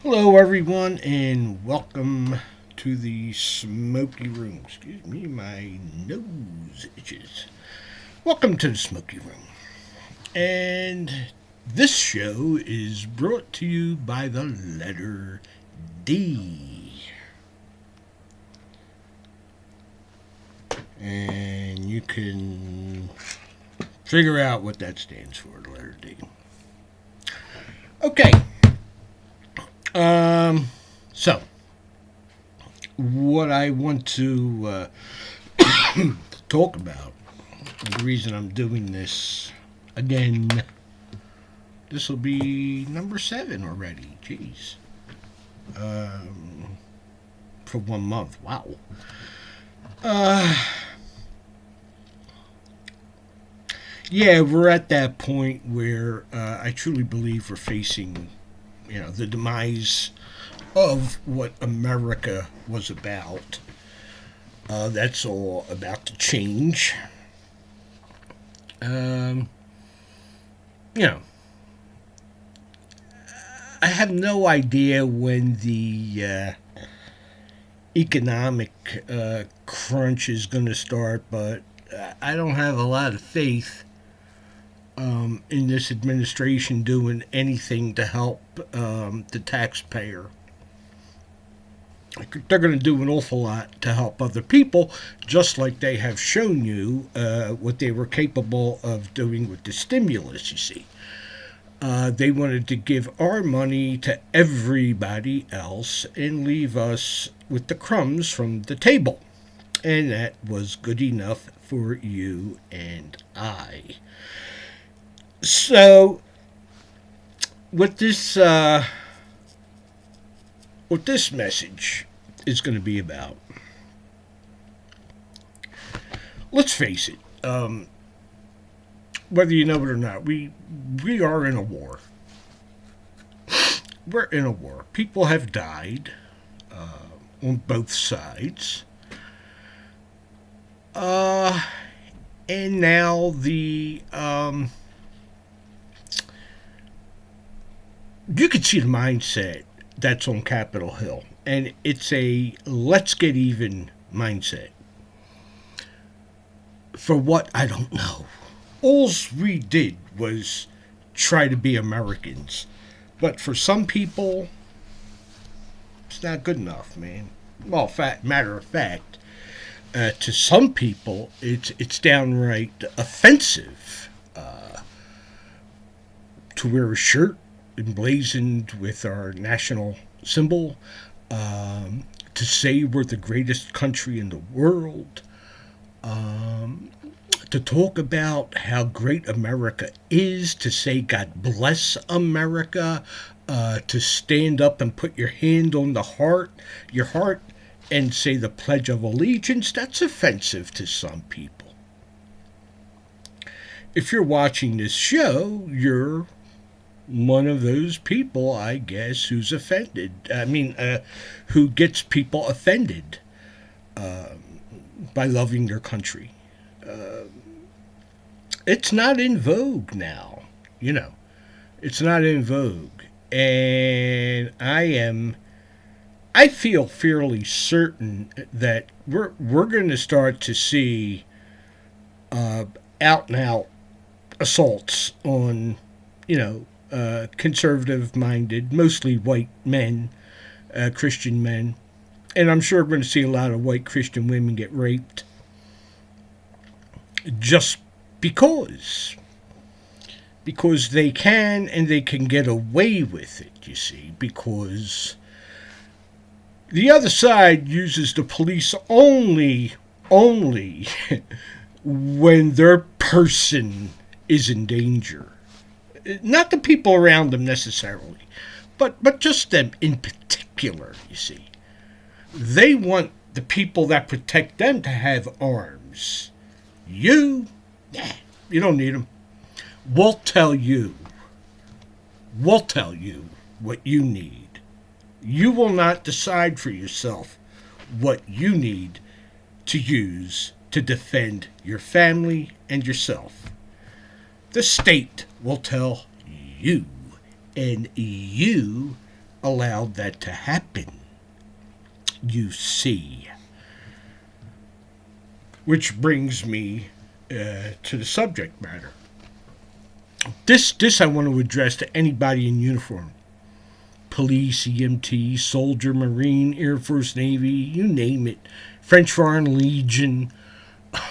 Hello, everyone, and welcome to the Smoky Room. Excuse me, my nose itches. Welcome to the Smoky Room. And this show is brought to you by the letter D. And you can figure out what that stands for, the letter D. Okay. So, what I want to talk about, the reason I'm doing this again, this will be number 7 already. Jeez. For 1 month. Wow. Yeah, we're at that point where I truly believe we're facing, the demise of what America was about. That's all about to change. You know, I have no idea when the economic crunch is going to start, but I don't have a lot of faith in this administration doing anything to help the taxpayer. They're going to do an awful lot to help other people, just like they have shown you what they were capable of doing with the stimulus, you see. They wanted to give our money to everybody else and leave us with the crumbs from the table. And that was good enough for you and I. So, what this message is going to be about, let's face it, whether you know it or not, we are in a war. We're in a war. People have died on both sides. And now you can see the mindset that's on Capitol Hill. And it's a let's get even mindset. For what, I don't know. All we did was try to be Americans. But for some people, it's not good enough, man. Well, matter of fact, to some people, it's downright offensive to wear a shirt emblazoned with our national symbol, to say we're the greatest country in the world, to talk about how great America is, to say God bless America, to stand up and put your hand on your heart, and say the Pledge of Allegiance. That's offensive to some people. If you're watching this show, you're one of those people, I guess, who's offended. Who gets people offended by loving their country. It's not in vogue now, It's not in vogue. And I feel fairly certain that we're going to start to see out and out assaults on, conservative-minded, mostly white men, Christian men. And I'm sure we're going to see a lot of white Christian women get raped just because they can, and they can get away with it, you see, because the other side uses the police only when their person is in danger. Not the people around them necessarily, but just them in particular, you see. They want the people that protect them to have arms. You don't need them. We'll tell you what you need. You will not decide for yourself what you need to use to defend your family and yourself. The state will tell you, and you allowed that to happen, you see. Which brings me to the subject matter. This I want to address to anybody in uniform. Police, EMT, soldier, Marine, Air Force, Navy, you name it. French Foreign Legion,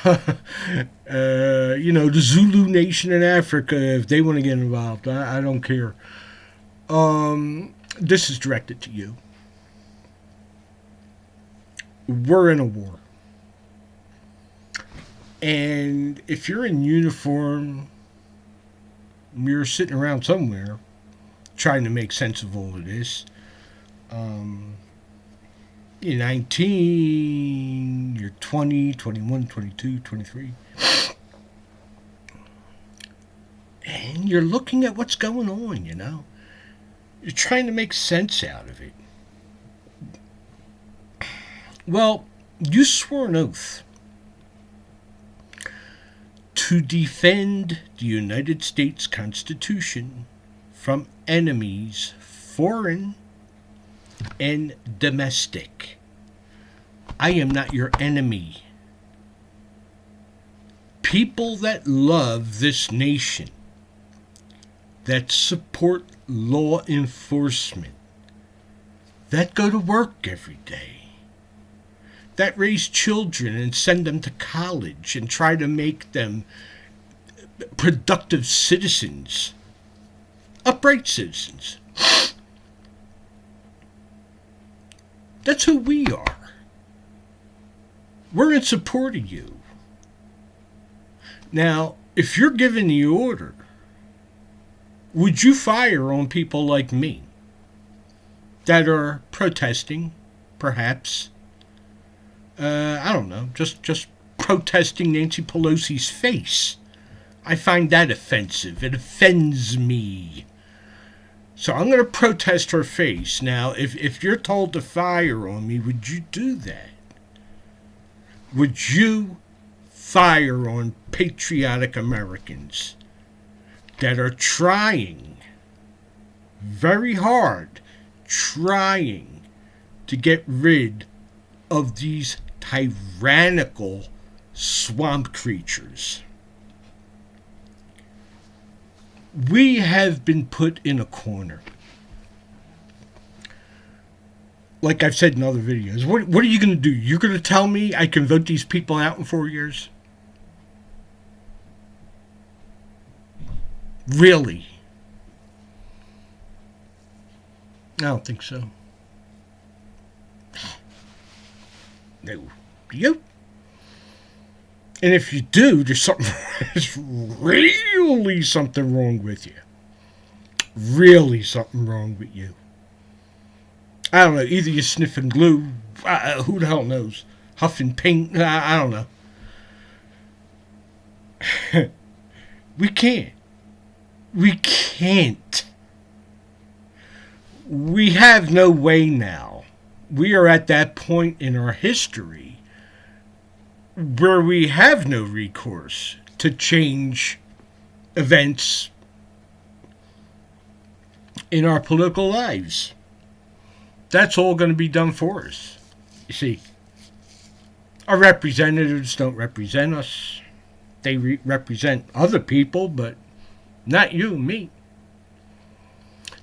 the Zulu Nation in Africa, if they want to get involved. I don't care. This is directed to you. We're in a war. And if you're in uniform, you're sitting around somewhere trying to make sense of all of this. You're 19, you're 20, 21, 22, 23. And you're looking at what's going on, You're trying to make sense out of it. Well, you swore an oath to defend the United States Constitution from enemies, foreign and domestic. I am not your enemy. People that love this nation, that support law enforcement, that go to work every day, that raise children and send them to college and try to make them productive citizens, upright citizens. That's who we are. We're in support of you. Now, if you're given the order, would you fire on people like me that are protesting, perhaps? I don't know, just protesting Nancy Pelosi's face. I find that offensive. It offends me. So I'm going to protest her face. Now, if you're told to fire on me, would you do that? Would you fire on patriotic Americans that are trying very hard, trying to get rid of these tyrannical swamp creatures? We have been put in a corner. Like I've said in other videos, what are you going to do? You're going to tell me I can vote these people out in 4 years? Really? I don't think so. No. You? And if you do, there's really something wrong with you. Really something wrong with you. I don't know. Either you're sniffing glue. Who the hell knows? Huffing paint. I don't know. We can't. We can't. We have no way now. We are at that point in our history where we have no recourse to change events in our political lives. That's all going to be done for us. You see, our representatives don't represent us. They represent other people, but not you and me.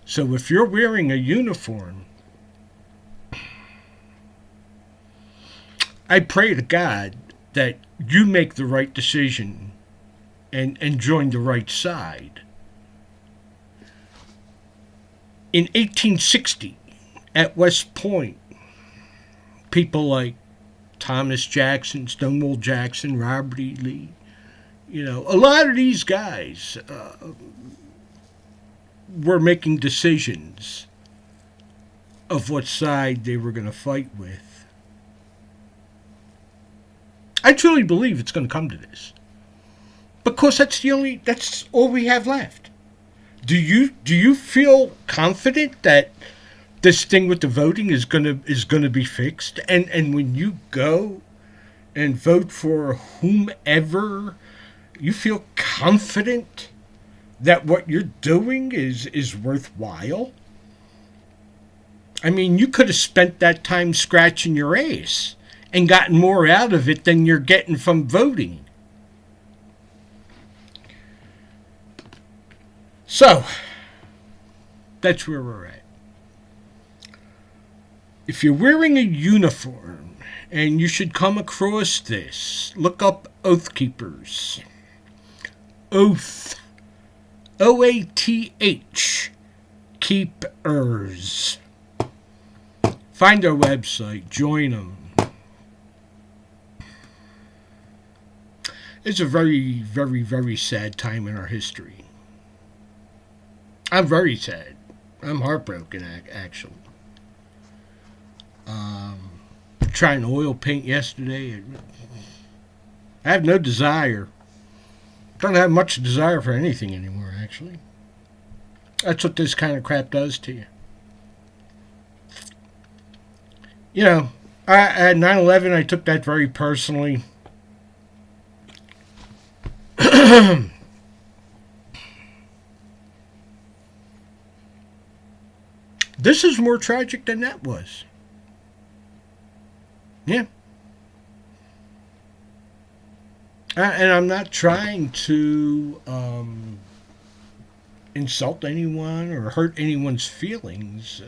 So if you're wearing a uniform, I pray to God that you make the right decision and join the right side. In 1860, at West Point, people like Thomas Jackson, Stonewall Jackson, Robert E. Lee, a lot of these guys were making decisions of what side they were going to fight with. I truly believe it's going to come to this, because that's all we have left. Do you feel confident that this thing with the voting is gonna be fixed? And when you go and vote for whomever, you feel confident that what you're doing is worthwhile? I mean, you could have spent that time scratching your ass and gotten more out of it than you're getting from voting. So, that's where we're at. If you're wearing a uniform, and you should come across this, look up Oath Keepers. Oath. OATH. Keepers. Find their website, join them. It's a very, very, very sad time in our history. I'm very sad. I'm heartbroken, actually. Trying oil paint yesterday. I have no desire. Don't have much desire for anything anymore, actually. That's what this kind of crap does to you. You know, at 9/11, I took that very personally. This is more tragic than that was. Yeah. And I'm not trying to insult anyone or hurt anyone's feelings.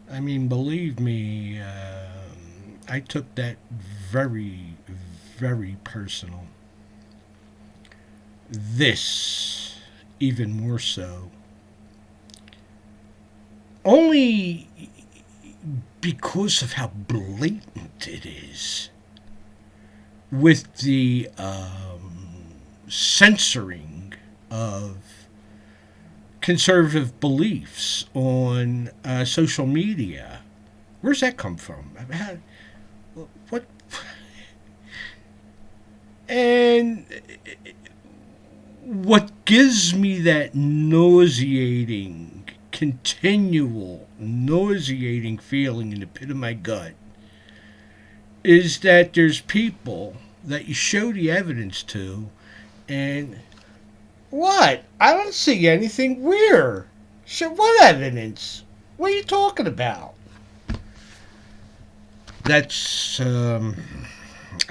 I mean, believe me, I took that very, very personal. This, even more so. Only because of how blatant it is with the censoring of conservative beliefs on social media. Where's that come from? What? And what gives me that continual nauseating feeling in the pit of my gut is that there's people that you show the evidence to, and what? I don't see anything weird. So what evidence? What are you talking about? That's, I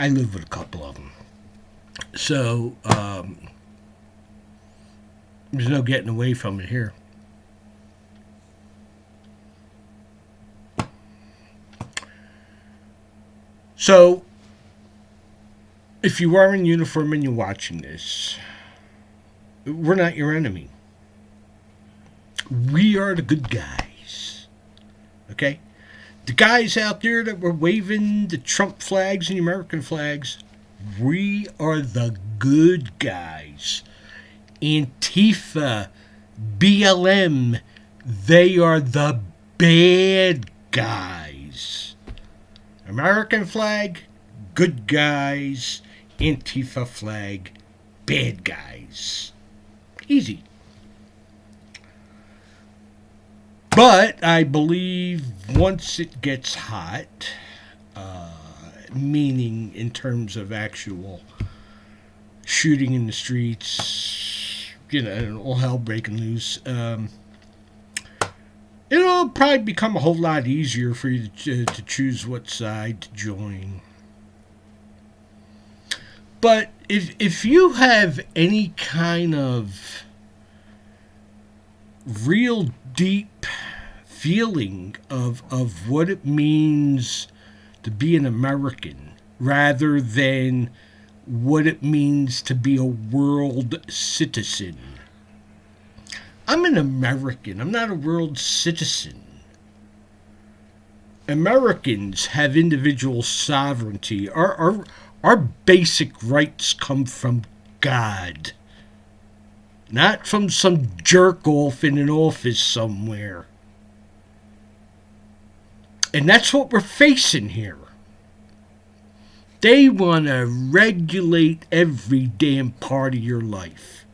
live with a couple of them. So, there's no getting away from it here. So, if you are in uniform and you're watching this, we're not your enemy. We are the good guys. Okay? The guys out there that were waving the Trump flags and the American flags, we are the good guys. Antifa, BLM, they are the bad guys. American flag, good guys. Antifa flag, bad guys. Easy. But I believe once it gets hot, meaning in terms of actual shooting in the streets, all hell breaking loose, it'll probably become a whole lot easier for you to choose what side to join. But if you have any kind of real deep feeling of what it means to be an American rather than what it means to be a world citizen. I'm an American. I'm not a world citizen. Americans have individual sovereignty. Our basic rights come from God, not from some jerk off in an office somewhere. And that's what we're facing here. They want to regulate every damn part of your life.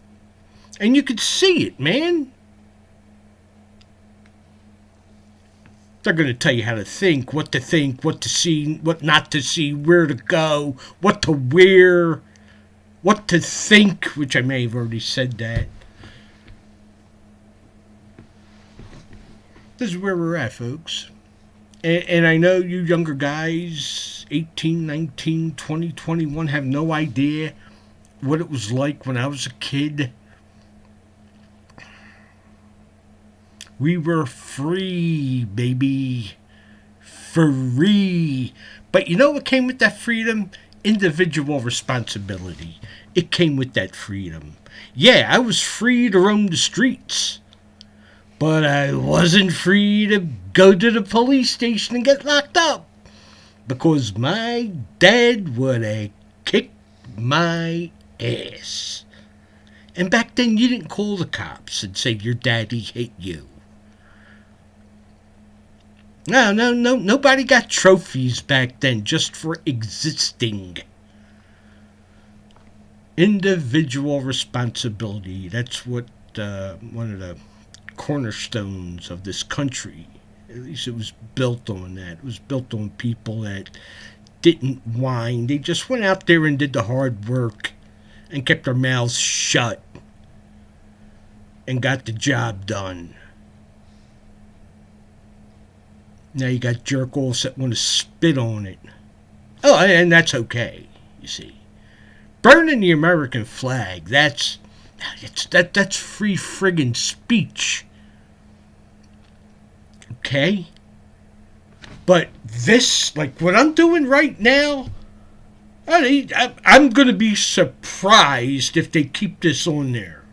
And you can see it, man. They're going to tell you how to think, what to see, what not to see, where to go, what to wear, what to think, which I may have already said that. this is where we're at, folks. And I know you younger guys, 18, 19, 20, 21, have no idea what it was like when I was a kid. We were free, baby. Free. But you know what came with that freedom? Individual responsibility. It came with that freedom. Yeah, I was free to roam the streets. But I wasn't free to go to the police station and get locked up. Because my dad would have kicked my ass. And back then you didn't call the cops and say your daddy hit you. No, nobody got trophies back then just for existing. Individual responsibility. That's what one of the cornerstones of this country, at least it was built on that. It was built on people that didn't whine. They just went out there and did the hard work and kept their mouths shut and got the job done. Now you got jerk-offs that want to spit on it. Oh, and that's okay, you see. Burning the American flag, that's free friggin' speech. Okay? But this, like what I'm doing right now, I'm going to be surprised if they keep this on there.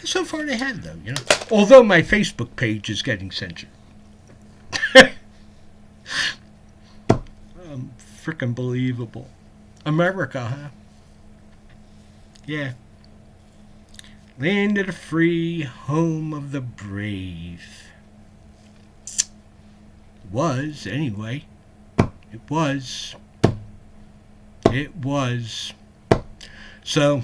So far they have, though, you know. Although my Facebook page is getting censored. Frickin' believable. America, huh? Yeah. Land of the free, home of the brave. Was, anyway. It was. So,